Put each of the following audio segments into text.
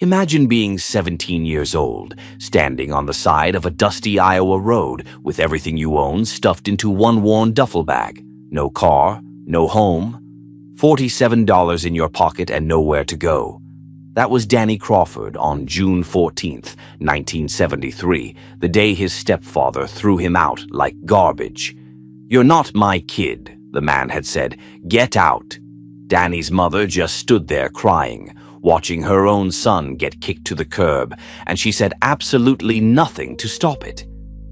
Imagine being 17 years old, standing on the side of a dusty Iowa road with everything you own stuffed into one worn duffel bag. No car, no home, $47 in your pocket and nowhere to go. That was Danny Crawford on June 14th, 1973, the day his stepfather threw him out like garbage. "You're not my kid," the man had said. "Get out." Danny's mother just stood there crying, watching her own son get kicked to the curb, and she said absolutely nothing to stop it.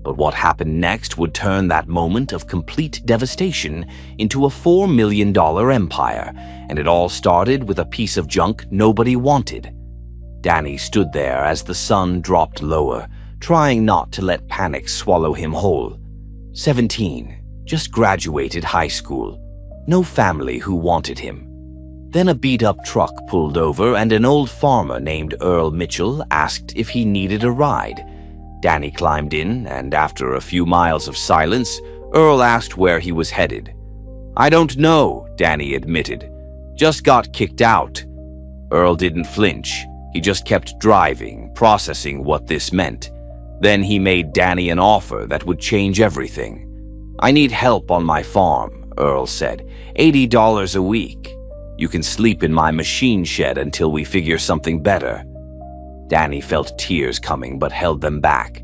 But what happened next would turn that moment of complete devastation into a $4 million empire, and it all started with a piece of junk nobody wanted. Danny stood there as the sun dropped lower, trying not to let panic swallow him whole. 17, just graduated high school. No family who wanted him. Then a beat-up truck pulled over and an old farmer named Earl Mitchell asked if he needed a ride. Danny climbed in, and after a few miles of silence, Earl asked where he was headed. "I don't know," Danny admitted. "Just got kicked out." Earl didn't flinch. He just kept driving, processing what this meant. Then he made Danny an offer that would change everything. "I need help on my farm," Earl said. $80 a week. You can sleep in my machine shed until we figure something better." Danny felt tears coming but held them back.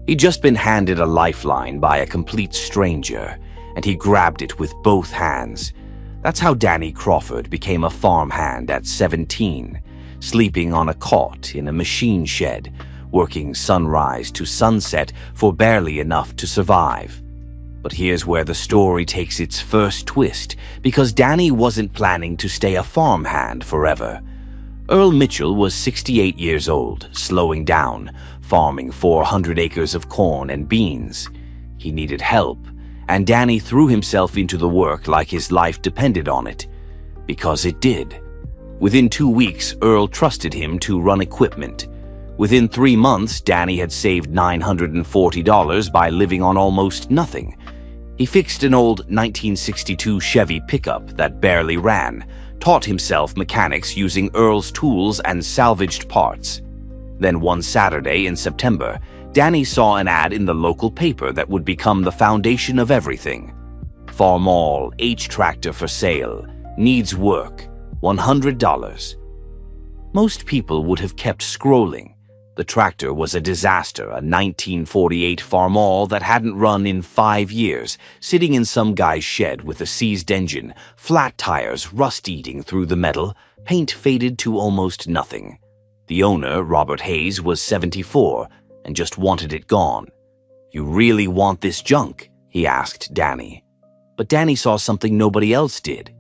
He'd just been handed a lifeline by a complete stranger, and he grabbed it with both hands. That's how Danny Crawford became a farmhand at 17, sleeping on a cot in a machine shed, working sunrise to sunset for barely enough to survive. But here's where the story takes its first twist, because Danny wasn't planning to stay a farmhand forever. Earl Mitchell was 68 years old, slowing down, farming 400 acres of corn and beans. He needed help, and Danny threw himself into the work like his life depended on it. Because it did. Within 2 weeks, Earl trusted him to run equipment. Within 3 months, Danny had saved $940 by living on almost nothing. He fixed an old 1962 Chevy pickup that barely ran, taught himself mechanics using Earl's tools and salvaged parts. Then one Saturday in September, Danny saw an ad in the local paper that would become the foundation of everything. Farmall, H-tractor for sale, needs work, $100. Most people would have kept scrolling. The tractor was a disaster, a 1948 Farmall that hadn't run in 5 years, sitting in some guy's shed with a seized engine, flat tires rust-eating through the metal, paint faded to almost nothing. The owner, Robert Hayes, was 74 and just wanted it gone. "You really want this junk?" he asked Danny. But Danny saw something nobody else did.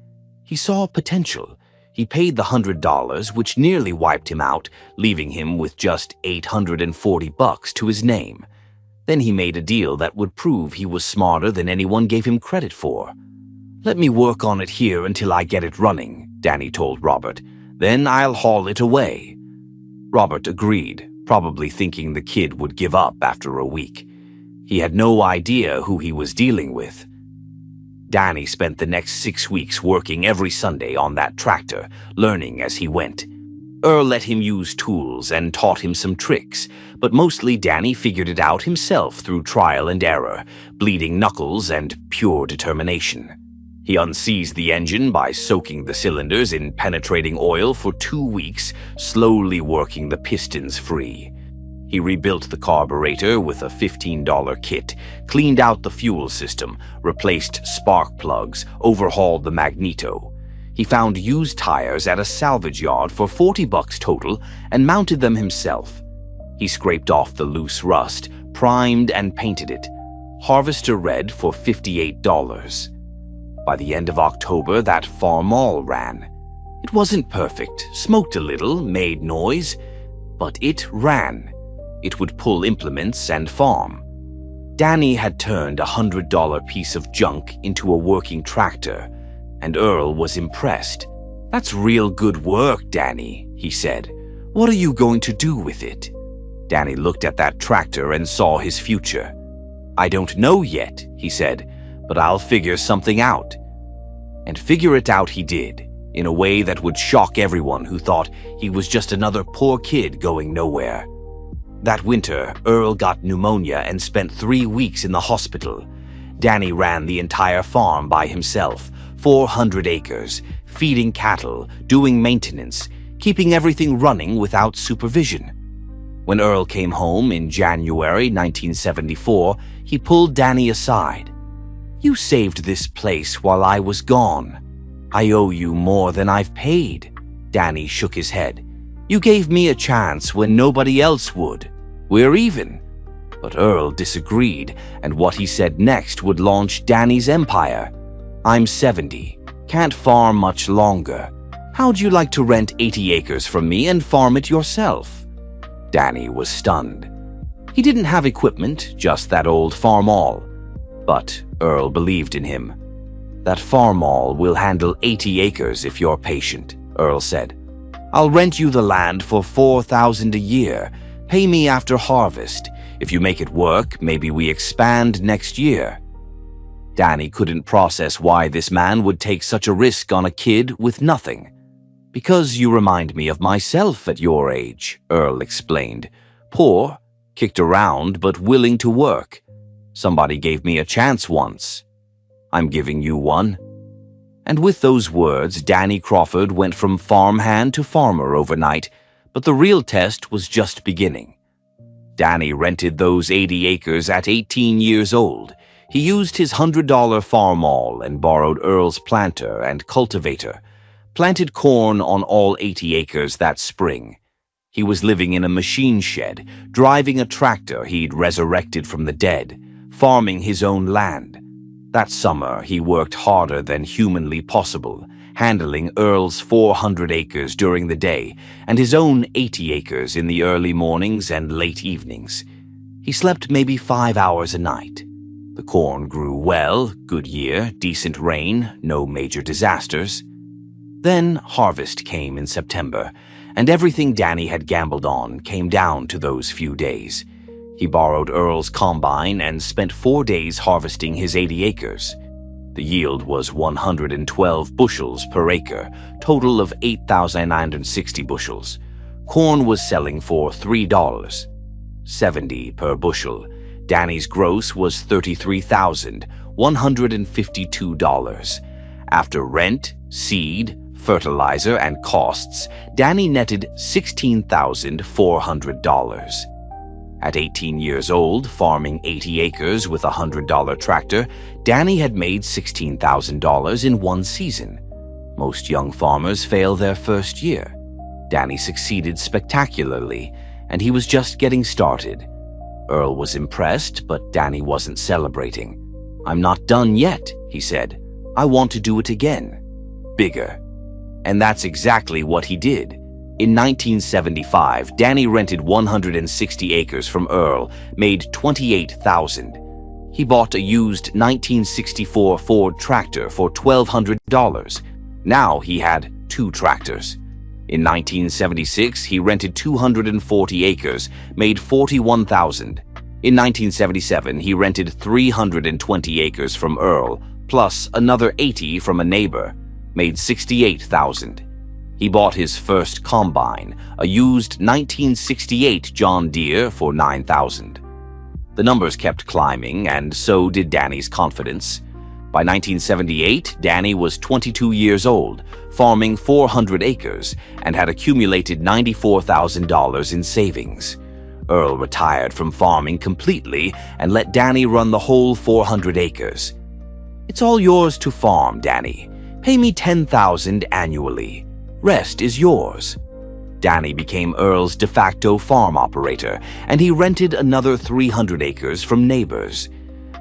He saw potential. He paid the $100, which nearly wiped him out, leaving him with just $840 to his name. Then he made a deal that would prove he was smarter than anyone gave him credit for. "Let me work on it here until I get it running," Danny told Robert. "Then I'll haul it away." Robert agreed, probably thinking the kid would give up after a week. He had no idea who he was dealing with. Danny spent the next 6 weeks working every Sunday on that tractor, learning as he went. Earl let him use tools and taught him some tricks, but mostly Danny figured it out himself through trial and error, bleeding knuckles and pure determination. He unseized the engine by soaking the cylinders in penetrating oil for 2 weeks, slowly working the pistons free. He rebuilt the carburetor with a $15 kit, cleaned out the fuel system, replaced spark plugs, overhauled the magneto. He found used tires at a salvage yard for $40 total and mounted them himself. He scraped off the loose rust, primed and painted it. Harvester red for $58. By the end of October, that Farmall ran. It wasn't perfect, smoked a little, made noise, but it ran. It would pull implements and farm. Danny had turned a $100 piece of junk into a working tractor, and Earl was impressed. "That's real good work, Danny," he said. "What are you going to do with it?" Danny looked at that tractor and saw his future. "I don't know yet," he said, "but I'll figure something out." And figure it out he did. in a way that would shock everyone who thought he was just another poor kid going nowhere. That winter, Earl got pneumonia and spent 3 weeks in the hospital. Danny ran the entire farm by himself, 400 acres, feeding cattle, doing maintenance, keeping everything running without supervision. When Earl came home in January 1974, he pulled Danny aside. "You saved this place while I was gone. I owe you more than I've paid." Danny shook his head. "You gave me a chance when nobody else would. We're even." But Earl disagreed, and what he said next would launch Danny's empire. "I'm 70. Can't farm much longer. How'd you like to rent 80 acres from me and farm it yourself?" Danny was stunned. He didn't have equipment, just that old Farmall. But Earl believed in him. "That Farmall will handle 80 acres if you're patient," Earl said. "I'll rent you the land for $4,000 a year. Pay me after harvest. If you make it work, maybe we expand next year." Danny couldn't process why this man would take such a risk on a kid with nothing. "Because you remind me of myself at your age," Earl explained. "Poor, kicked around, but willing to work. Somebody gave me a chance once. I'm giving you one." And with those words, Danny Crawford went from farmhand to farmer overnight, but the real test was just beginning. Danny rented those 80 acres at 18 years old. He used his $100 Farmall and borrowed Earl's planter and cultivator, planted corn on all 80 acres that spring. He was living in a machine shed, driving a tractor he'd resurrected from the dead, farming his own land. That summer, he worked harder than humanly possible, handling Earl's 400 acres during the day and his own 80 acres in the early mornings and late evenings. He slept maybe 5 hours a night. The corn grew well, good year, decent rain, no major disasters. Then harvest came in September, and everything Danny had gambled on came down to those few days. He borrowed Earl's combine and spent 4 days harvesting his 80 acres. The yield was 112 bushels per acre, total of 8,960 bushels. Corn was selling for $3.70 per bushel. Danny's gross was $33,152. After rent, seed, fertilizer, and costs, Danny netted $16,400. At 18 years old, farming 80 acres with a $100 tractor, Danny had made $16,000 in one season. Most young farmers fail their first year. Danny succeeded spectacularly, and he was just getting started. Earl was impressed, but Danny wasn't celebrating. "I'm not done yet," he said. "I want to do it again. Bigger." And that's exactly what he did. In 1975, Danny rented 160 acres from Earl, made $28,000. He bought a used 1964 Ford tractor for $1,200. Now he had 2 tractors. In 1976, he rented 240 acres, made $41,000. In 1977, he rented 320 acres from Earl, plus another 80 from a neighbor, made $68,000. He bought his first combine, a used 1968 John Deere, for $9,000. The numbers kept climbing, and so did Danny's confidence. By 1978, Danny was 22 years old, farming 400 acres, and had accumulated $94,000 in savings. Earl retired from farming completely and let Danny run the whole 400 acres. "It's all yours to farm, Danny. Pay me $10,000 annually. Rest is yours." Danny became Earl's de facto farm operator, and he rented another 300 acres from neighbors.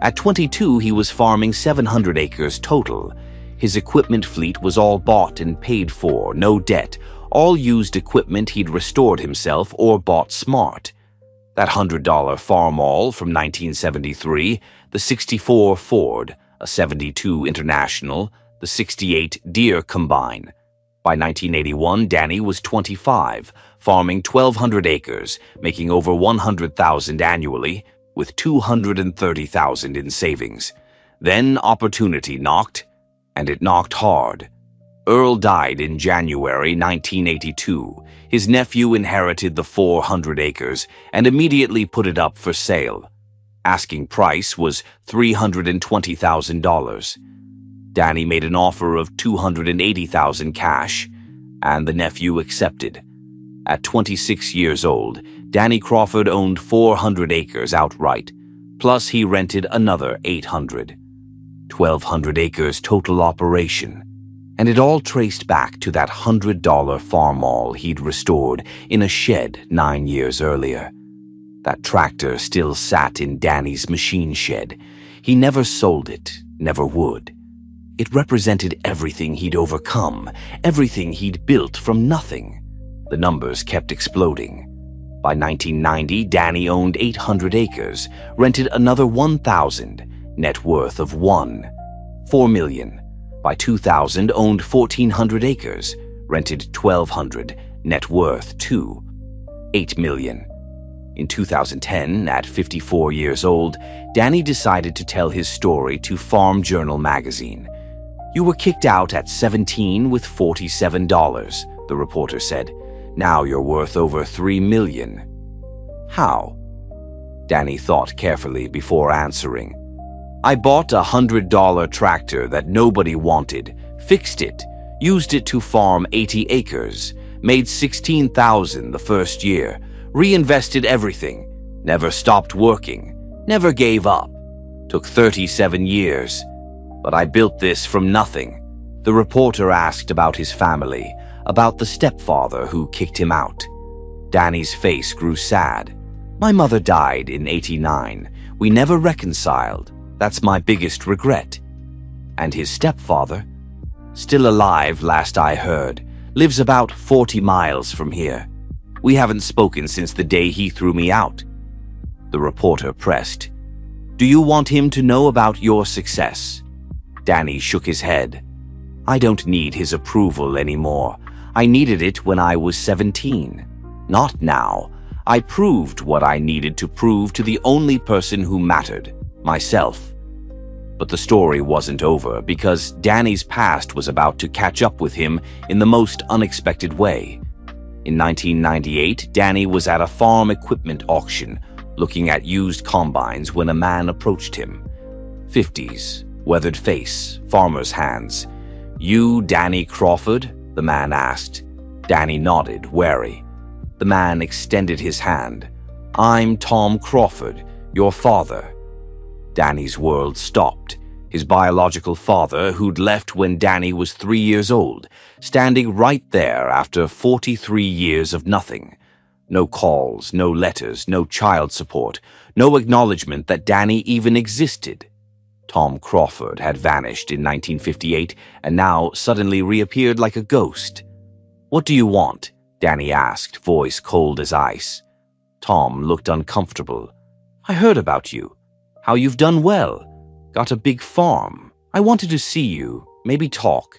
At 22, he was farming 700 acres total. His equipment fleet was all bought and paid for, no debt, all used equipment he'd restored himself or bought smart. That $100 Farmall from 1973, the 64 Ford, a 72 International, the 68 Deere combine. By 1981, Danny was 25, farming 1,200 acres, making over $100,000 annually, with $230,000 in savings. Then opportunity knocked, and it knocked hard. Earl died in January 1982. His nephew inherited the 400 acres and immediately put it up for sale. Asking price was $320,000. Danny made an offer of $280,000 cash, and the nephew accepted. At 26 years old, Danny Crawford owned 400 acres outright, plus he rented another 800. 1,200 acres total operation. And it all traced back to that $100 Farmall he'd restored in a shed 9 years earlier. That tractor still sat in Danny's machine shed. He never sold it, never would. It represented everything he'd overcome, everything he'd built from nothing. The numbers kept exploding. By 1990, Danny owned 800 acres, rented another 1,000, net worth of $4 million. By 2000, owned 1,400 acres, rented 1,200, net worth $8 million. In 2010, at 54 years old, Danny decided to tell his story to Farm Journal magazine. "You were kicked out at 17 with $47, the reporter said. Now you're worth over $3 million. How? Danny thought carefully before answering. I bought a $100 tractor that nobody wanted, fixed it, used it to farm 80 acres, made $16,000 the first year, reinvested everything, never stopped working, never gave up. Took 37 years. But I built this from nothing." The reporter asked about his family, about the stepfather who kicked him out. Danny's face grew sad. "My mother died in '89. We never reconciled. That's my biggest regret." "And his stepfather?" "Still alive, last I heard. Lives about 40 miles from here. We haven't spoken since the day he threw me out." The reporter pressed. "Do you want him to know about your success?" Danny shook his head. "I don't need his approval anymore. I needed it when I was 17. Not now. I proved what I needed to prove to the only person who mattered, myself." But the story wasn't over, because Danny's past was about to catch up with him in the most unexpected way. In 1998, Danny was at a farm equipment auction, looking at used combines when a man approached him. 50s, weathered face, farmer's hands. "You Danny Crawford?" the man asked. Danny nodded, wary. The man extended his hand. "I'm Tom Crawford, your father." Danny's world stopped. His biological father, who'd left when Danny was 3 years old, standing right there after 43 years of nothing. No calls, no letters, no child support, no acknowledgement that Danny even existed. Tom Crawford had vanished in 1958 and now suddenly reappeared like a ghost. "What do you want?" Danny asked, voice cold as ice. Tom looked uncomfortable. "I heard about you. How you've done well. Got a big farm. I wanted to see you, maybe talk."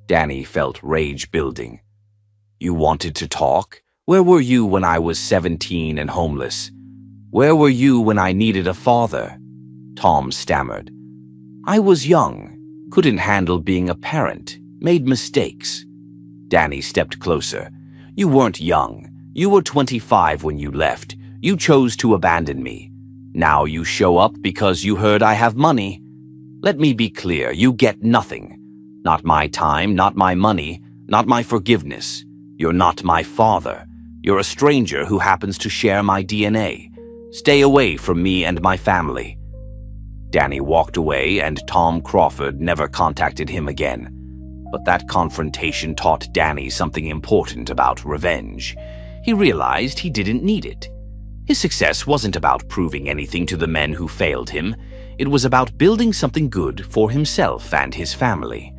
Danny felt rage building. "You wanted to talk? Where were you when I was 17 and homeless? Where were you when I needed a father?" Tom stammered. "I was young, couldn't handle being a parent, made mistakes." Danny stepped closer. "You weren't young. You were 25 when you left. You chose to abandon me. Now you show up because you heard I have money. Let me be clear, you get nothing. Not my time, not my money, not my forgiveness. You're not my father. You're a stranger who happens to share my DNA. Stay away from me and my family." Danny walked away, and Tom Crawford never contacted him again. But that confrontation taught Danny something important about revenge. He realized he didn't need it. His success wasn't about proving anything to the men who failed him. It was about building something good for himself and his family.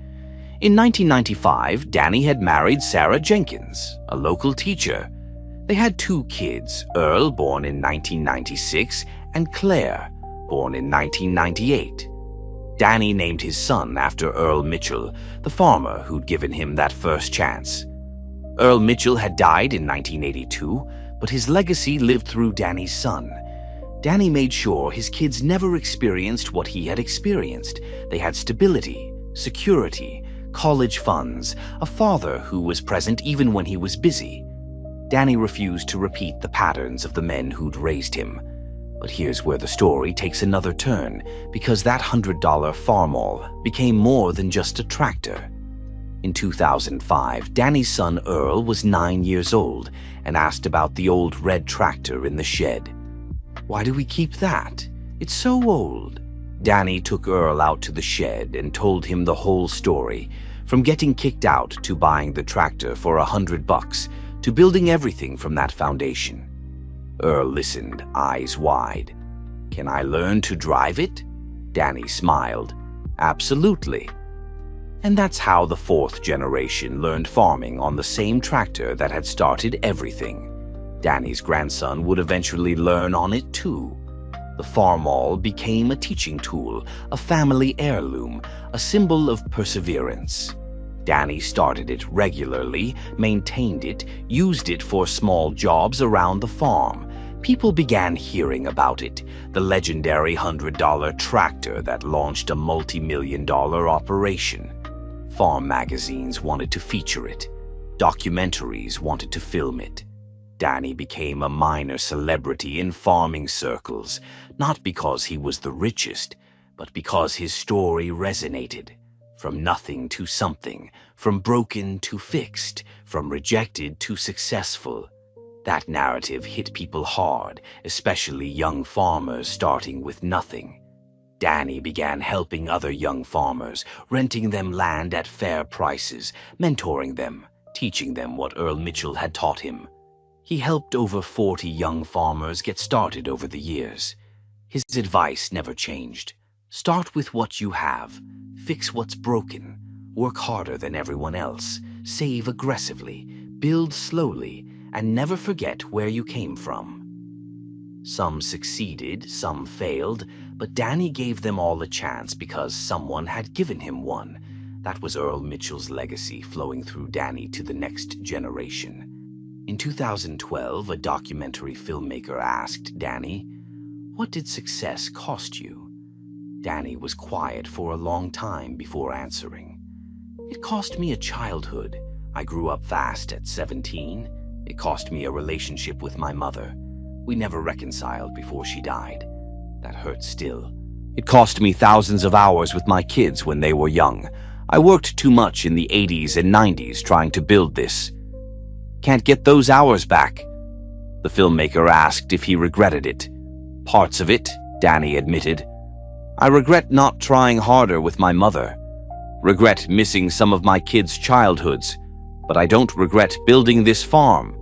In 1995, Danny had married Sarah Jenkins, a local teacher. They had 2 kids, Earl, born in 1996, and Claire, born in 1998. Danny named his son after Earl Mitchell, the farmer who'd given him that first chance. Earl Mitchell had died in 1982, but his legacy lived through Danny's son. Danny made sure his kids never experienced what he had experienced. They had stability, security, college funds, a father who was present even when he was busy. Danny refused to repeat the patterns of the men who'd raised him. But here's where the story takes another turn, because that $100 Farmall became more than just a tractor. In 2005, Danny's son Earl was 9 years old and asked about the old red tractor in the shed. "Why do we keep that? It's so old." Danny took Earl out to the shed and told him the whole story, from getting kicked out to buying the tractor for $100 to building everything from that foundation. Earl listened, eyes wide. "Can I learn to drive it?" Danny smiled. "Absolutely." And that's how the fourth generation learned farming on the same tractor that had started everything. Danny's grandson would eventually learn on it too. The Farmall became a teaching tool, a family heirloom, a symbol of perseverance. Danny started it regularly, maintained it, used it for small jobs around the farm. People began hearing about it, the legendary $100 tractor that launched a multi-million-dollar operation. Farm magazines wanted to feature it. Documentaries wanted to film it. Danny became a minor celebrity in farming circles, not because he was the richest, but because his story resonated. From nothing to something, from broken to fixed, from rejected to successful. That narrative hit people hard, especially young farmers starting with nothing. Danny began helping other young farmers, renting them land at fair prices, mentoring them, teaching them what Earl Mitchell had taught him. He helped over 40 young farmers get started over the years. His advice never changed. Start with what you have, fix what's broken, work harder than everyone else, save aggressively, build slowly, and never forget where you came from. Some succeeded, some failed, but Danny gave them all a chance because someone had given him one. That was Earl Mitchell's legacy flowing through Danny to the next generation. In 2012, a documentary filmmaker asked Danny, "What did success cost you?" Danny was quiet for a long time before answering. "It cost me a childhood. I grew up fast at 17. It cost me a relationship with my mother. We never reconciled before she died. That hurts still. It cost me thousands of hours with my kids when they were young. I worked too much in the 80s and 90s trying to build this. Can't get those hours back." The filmmaker asked if he regretted it. "Parts of it," Danny admitted. "I regret not trying harder with my mother. Regret missing some of my kids' childhoods. But I don't regret building this farm.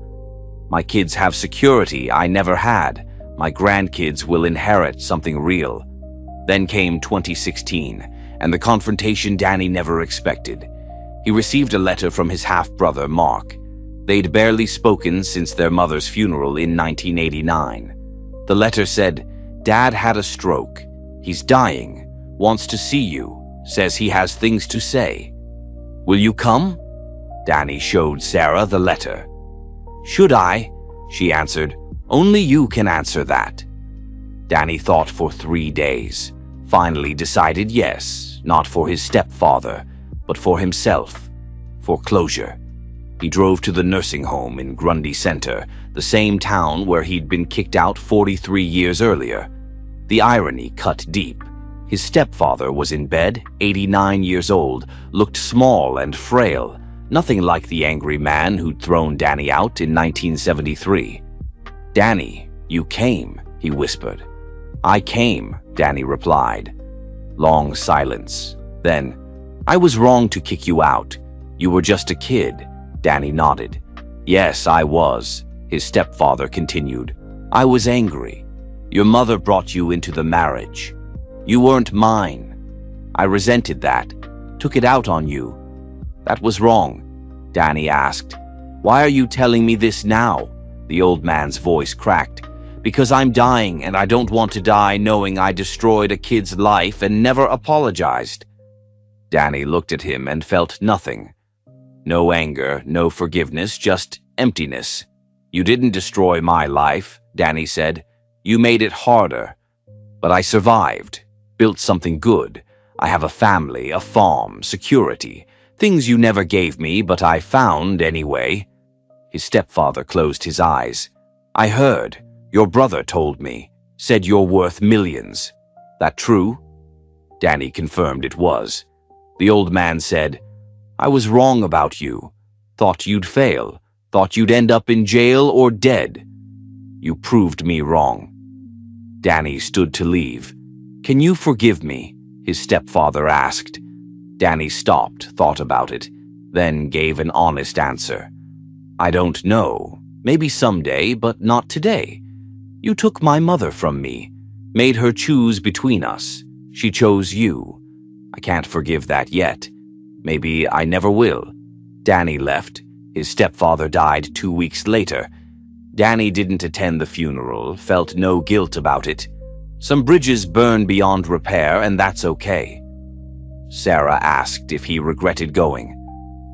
My kids have security I never had. My grandkids will inherit something real." Then came 2016, and the confrontation Danny never expected. He received a letter from his half-brother, Mark. They'd barely spoken since their mother's funeral in 1989. The letter said, "Dad had a stroke. He's dying. Wants to see you. Says he has things to say. Will you come?" Danny showed Sarah the letter. "Should I?" she answered. "Only you can answer that." Danny thought for 3 days. Finally decided yes, not for his stepfather, but for himself. For closure. He drove to the nursing home in Grundy Center, the same town where he'd been kicked out 43 years earlier. The irony cut deep. His stepfather was in bed, 89 years old, looked small and frail, nothing like the angry man who'd thrown Danny out in 1973. "Danny, you came," he whispered. "I came," Danny replied. Long silence. Then, "I was wrong to kick you out. You were just a kid." Danny nodded. "Yes, I was," his stepfather continued. "I was angry. Your mother brought you into the marriage. You weren't mine. I resented that, took it out on you. That was wrong." Danny asked, "Why are you telling me this now?" The old man's voice cracked. "Because I'm dying and I don't want to die knowing I destroyed a kid's life and never apologized." Danny looked at him and felt nothing. No anger, no forgiveness, just emptiness. "You didn't destroy my life," Danny said. "You made it harder. But I survived, built something good. I have a family, a farm, security. Things you never gave me, but I found anyway. His stepfather closed his eyes. I heard. Your brother told me. Said you're worth millions. That true? Danny confirmed it was. The old man said, I was wrong about you. Thought you'd fail. Thought you'd end up in jail or dead. You proved me wrong. Danny stood to leave. Can you forgive me? His stepfather asked. Danny stopped, thought about it, then gave an honest answer. I don't know. Maybe someday, but not today. You took my mother from me, made her choose between us. She chose you. I can't forgive that yet. Maybe I never will. Danny left. His stepfather died 2 weeks later. Danny didn't attend the funeral, felt no guilt about it. Some bridges burn beyond repair, and that's okay. Sarah asked if he regretted going.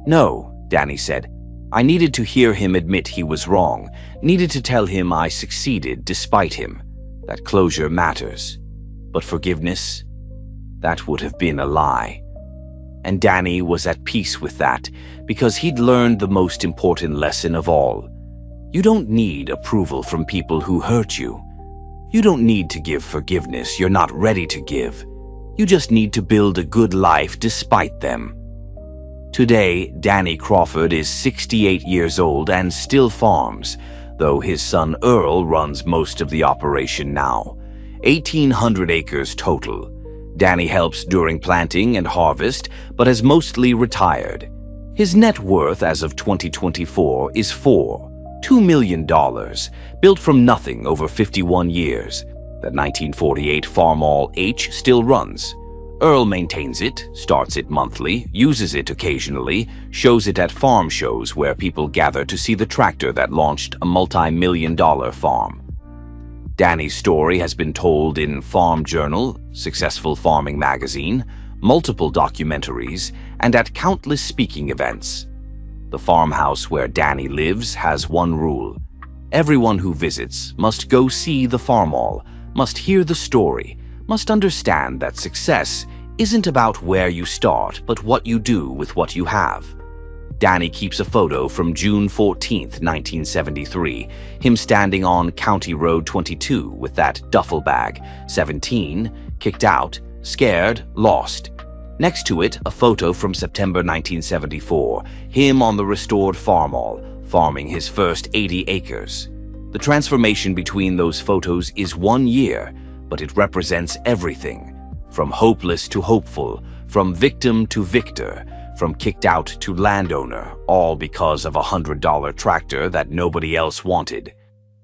No, Danny said. I needed to hear him admit he was wrong, needed to tell him I succeeded despite him. That closure matters. But forgiveness? That would have been a lie. And Danny was at peace with that, because he'd learned the most important lesson of all. You don't need approval from people who hurt you. You don't need to give forgiveness you're not ready to give. You just need to build a good life despite them. Today, Danny Crawford is 68 years old and still farms, though his son Earl runs most of the operation now. 1,800 acres total. Danny helps during planting and harvest, but has mostly retired. His net worth as of 2024 is $2 million, built from nothing over 51 years. That 1948 Farmall H still runs. Earl maintains it, starts it monthly, uses it occasionally, shows it at farm shows where people gather to see the tractor that launched a multi-million-dollar farm. Danny's story has been told in Farm Journal, Successful Farming Magazine, multiple documentaries, and at countless speaking events. The farmhouse where Danny lives has one rule. Everyone who visits must go see the Farmall, must hear the story, must understand that success isn't about where you start, but what you do with what you have. Danny keeps a photo from June 14, 1973, him standing on County Road 22 with that duffel bag, 17, kicked out, scared, lost. Next to it, a photo from September 1974, him on the restored Farmall, farming his first 80 acres. The transformation between those photos is 1 year, but it represents everything, from hopeless to hopeful, from victim to victor, from kicked out to landowner, all because of a $100 tractor that nobody else wanted.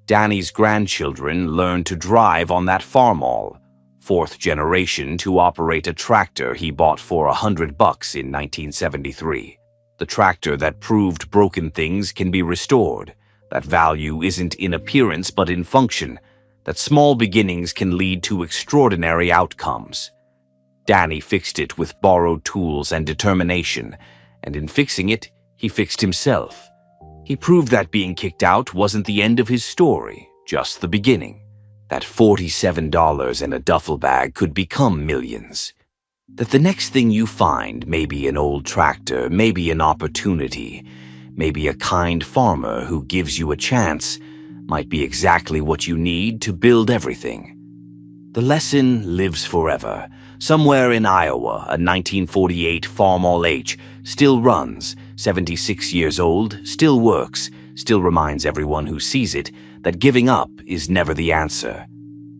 Danny's grandchildren learned to drive on that Farmall, fourth generation to operate a tractor he bought for $100 in 1973. The tractor that proved broken things can be restored, that value isn't in appearance but in function, that small beginnings can lead to extraordinary outcomes. Danny fixed it with borrowed tools and determination, and in fixing it, he fixed himself. He proved that being kicked out wasn't the end of his story, just the beginning. That $47 in a duffel bag could become millions. That the next thing you find may be an old tractor, maybe an opportunity, maybe a kind farmer who gives you a chance, might be exactly what you need to build everything. The lesson lives forever. Somewhere in Iowa, a 1948 Farmall H still runs, 76 years old, still works, still reminds everyone who sees it that giving up is never the answer.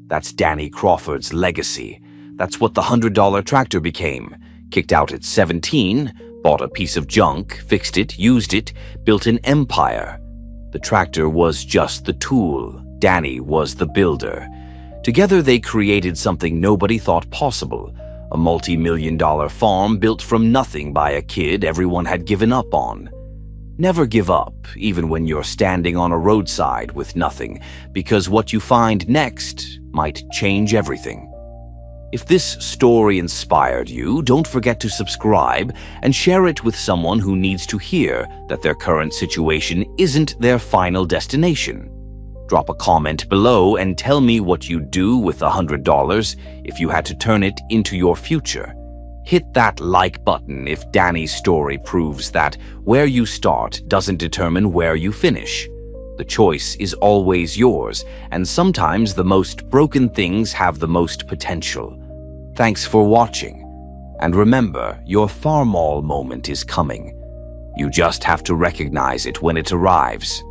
That's Danny Crawford's legacy. That's what the $100 tractor became. Kicked out at 17, bought a piece of junk, fixed it, used it, built an empire. The tractor was just the tool. Danny was the builder. Together they created something nobody thought possible, a multi-million-dollar farm built from nothing by a kid everyone had given up on. Never give up, even when you're standing on a roadside with nothing, because what you find next might change everything. If this story inspired you, don't forget to subscribe and share it with someone who needs to hear that their current situation isn't their final destination. Drop a comment below and tell me what you'd do with $100 if you had to turn it into your future. Hit that like button if Danny's story proves that where you start doesn't determine where you finish. The choice is always yours, and sometimes the most broken things have the most potential. Thanks for watching. And remember, your Farmall moment is coming. You just have to recognize it when it arrives.